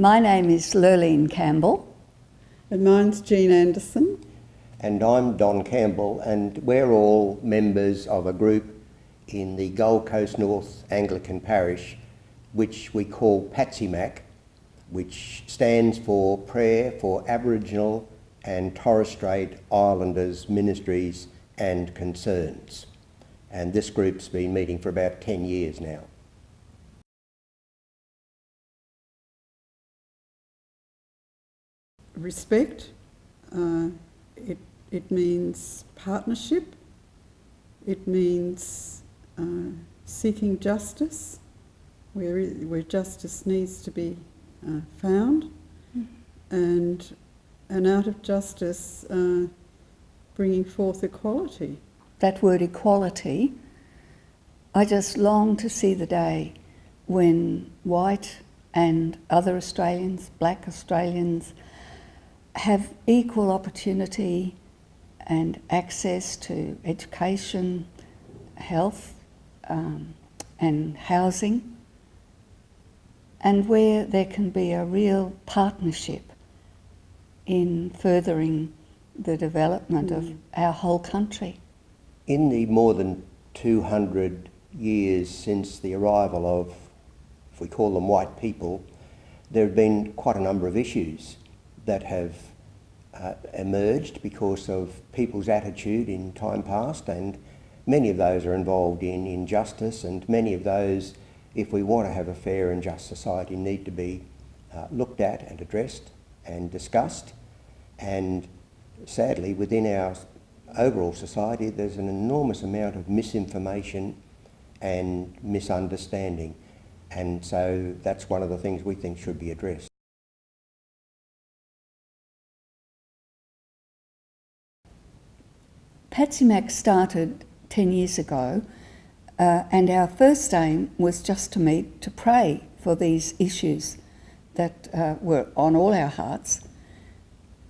My name is Lurleen Campbell. And mine's Jean Anderson. And I'm Don Campbell, and we're all members of a group in the Gold Coast North Anglican parish, which we call PATSIMAC, which stands for Prayer for Aboriginal and Torres Strait Islanders Ministries and Concerns. And this group's been meeting for about 10 years now. Respect, it means partnership, it means seeking justice, where justice needs to be found, and out of justice bringing forth equality. That word equality, I just long to see the day when white and other Australians, black Australians, have equal opportunity and access to education, health and housing, and where there can be a real partnership in furthering the development of our whole country. In the more than 200 years since the arrival of, if we call them white people, there have been quite a number of issues that have emerged because of people's attitude in time past, and many of those are involved in injustice, and many of those, if we want to have a fair and just society, need to be looked at and addressed and discussed. And sadly, within our overall society, there's an enormous amount of misinformation and misunderstanding, and so that's one of the things we think should be addressed. PATSIMAC started 10 years ago, and our first aim was just to meet to pray for these issues that were on all our hearts.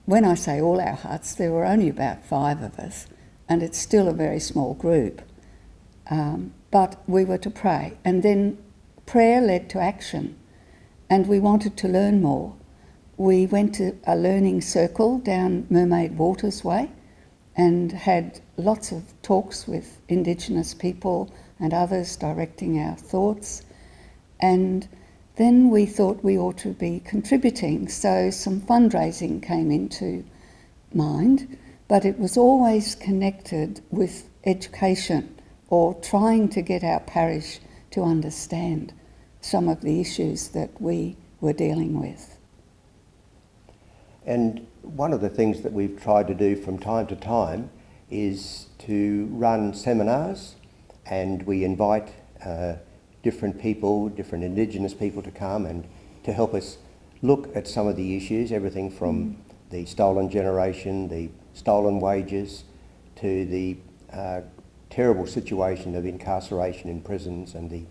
When I say all our hearts, there were only about 5 of us, and it's still a very small group. But we were to pray, and then prayer led to action, and we wanted to learn more. We went to a learning circle down Mermaid Waters Way and had lots of talks with Indigenous people and others directing our thoughts. And then we thought we ought to be contributing, so some fundraising came into mind, but it was always connected with education or trying to get our parish to understand some of the issues that we were dealing with. And one of the things that we've tried to do from time to time is to run seminars, and we invite different people, different Indigenous people to come and to help us look at some of the issues, everything from the stolen generation, the stolen wages, to the terrible situation of incarceration in prisons, and the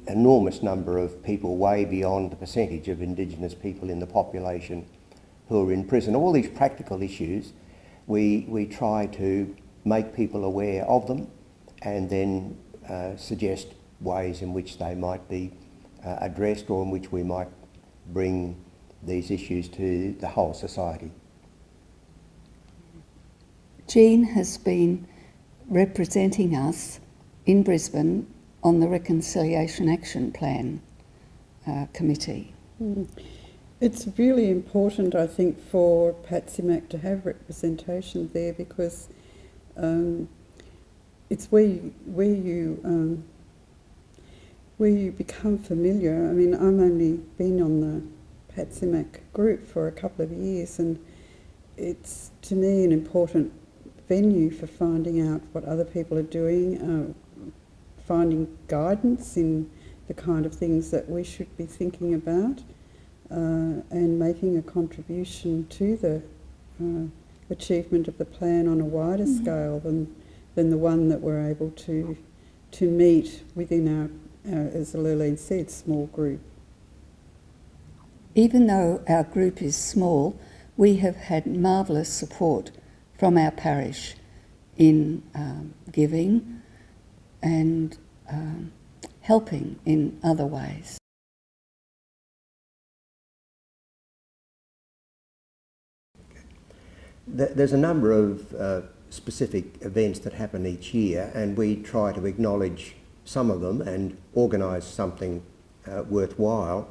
enormous number of people, way beyond the percentage of Indigenous people in the population who are in prison. All these practical issues, we try to make people aware of them and then suggest ways in which they might be addressed, or in which we might bring these issues to the whole society. Jean has been representing us in Brisbane on the Reconciliation Action Plan Committee. It's really important, I think, for PATSIMAC to have representation there, because it's where you become familiar. I mean, I'm only been on the PATSIMAC group for a couple of years, and it's, to me, an important venue for finding out what other people are doing, finding guidance in the kind of things that we should be thinking about, and making a contribution to the achievement of the plan on a wider scale than the one that we're able to meet within our, as Lurleen said, small group. Even though our group is small, we have had marvellous support from our parish in giving and helping in other ways. There's a number of specific events that happen each year, and we try to acknowledge some of them and organise something worthwhile.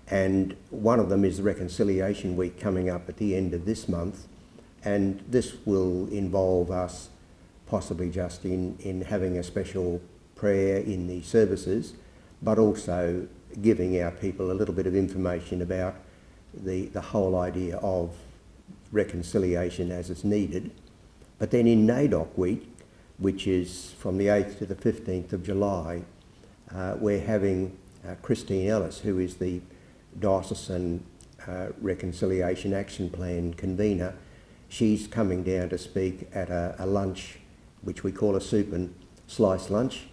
And one of them is the Reconciliation Week coming up at the end of this month, and this will involve us possibly just in having a special prayer in the services, but also giving our people a little bit of information about the whole idea of reconciliation as it's needed. But then in NAIDOC Week, which is from the 8th to the 15th of July, we're having Christine Ellis, who is the Diocesan Reconciliation Action Plan convener. She's coming down to speak at a lunch, which we call a soup and slice lunch,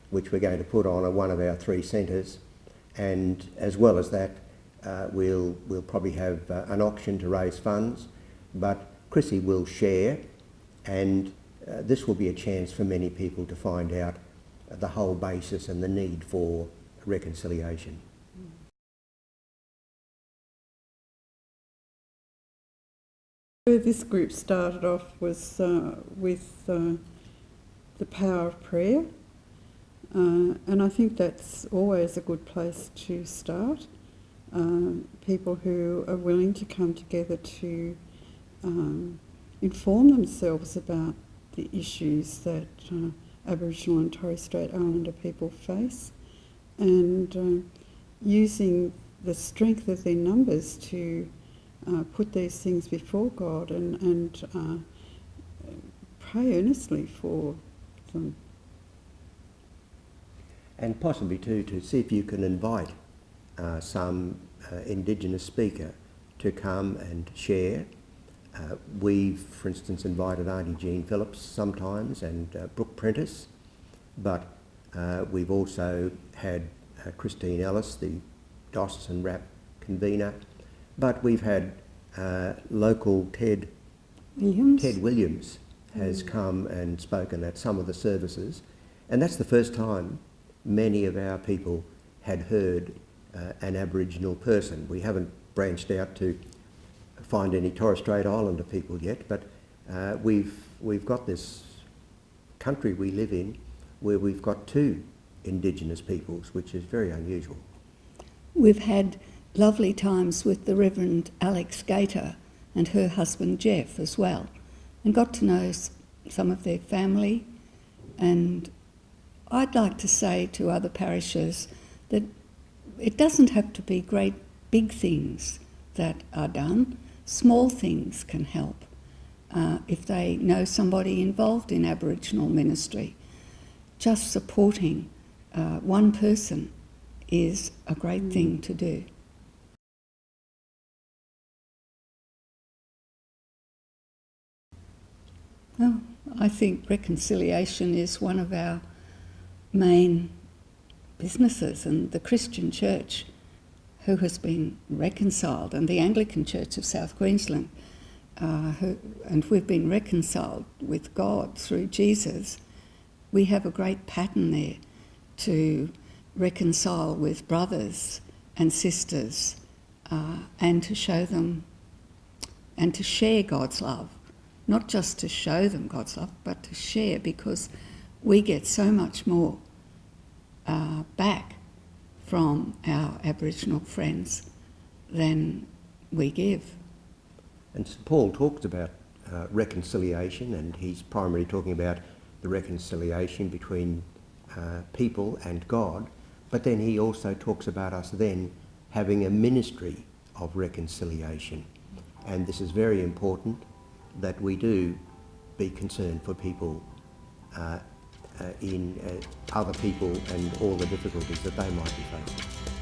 which we're going to put on at one of our 3 centres. And as well as that, we'll probably have an auction to raise funds, but Chrissy will share, and this will be a chance for many people to find out the whole basis and the need for reconciliation. Where this group started off was with the power of prayer, and I think that's always a good place to start. People who are willing to come together to inform themselves about the issues that Aboriginal and Torres Strait Islander people face, and using the strength of their numbers to put these things before God and pray earnestly for them. And possibly too, to see if you can invite some Indigenous speaker to come and share. We've, for instance, invited Auntie Jean Phillips sometimes and Brooke Prentice, but we've also had Christine Ellis, the Diocesan RAP convener, but we've had local Ted Williams has come and spoken at some of the services, and that's the first time many of our people had heard an Aboriginal person. We haven't branched out to find any Torres Strait Islander people yet, but we've got this country we live in where we've got 2 Indigenous peoples, which is very unusual. We've had lovely times with the Reverend Alex Gator and her husband Jeff as well, and got to know some of their family. And I'd like to say to other parishes that it doesn't have to be great big things that are done. Small things can help. If they know somebody involved in Aboriginal ministry, just supporting one person is a great thing to do. Well, I think reconciliation is one of our main businesses, and the Christian Church, who has been reconciled, and the Anglican Church of South Queensland, and we've been reconciled with God through Jesus. We have a great pattern there to reconcile with brothers and sisters, and to show them and to share God's love. Not just to show them God's love, but to share, because we get so much more back from our Aboriginal friends than we give. And St Paul talks about reconciliation, and he's primarily talking about the reconciliation between people and God, but then he also talks about us then having a ministry of reconciliation. And this is very important, that we do be concerned for people in other people and all the difficulties that they might be facing.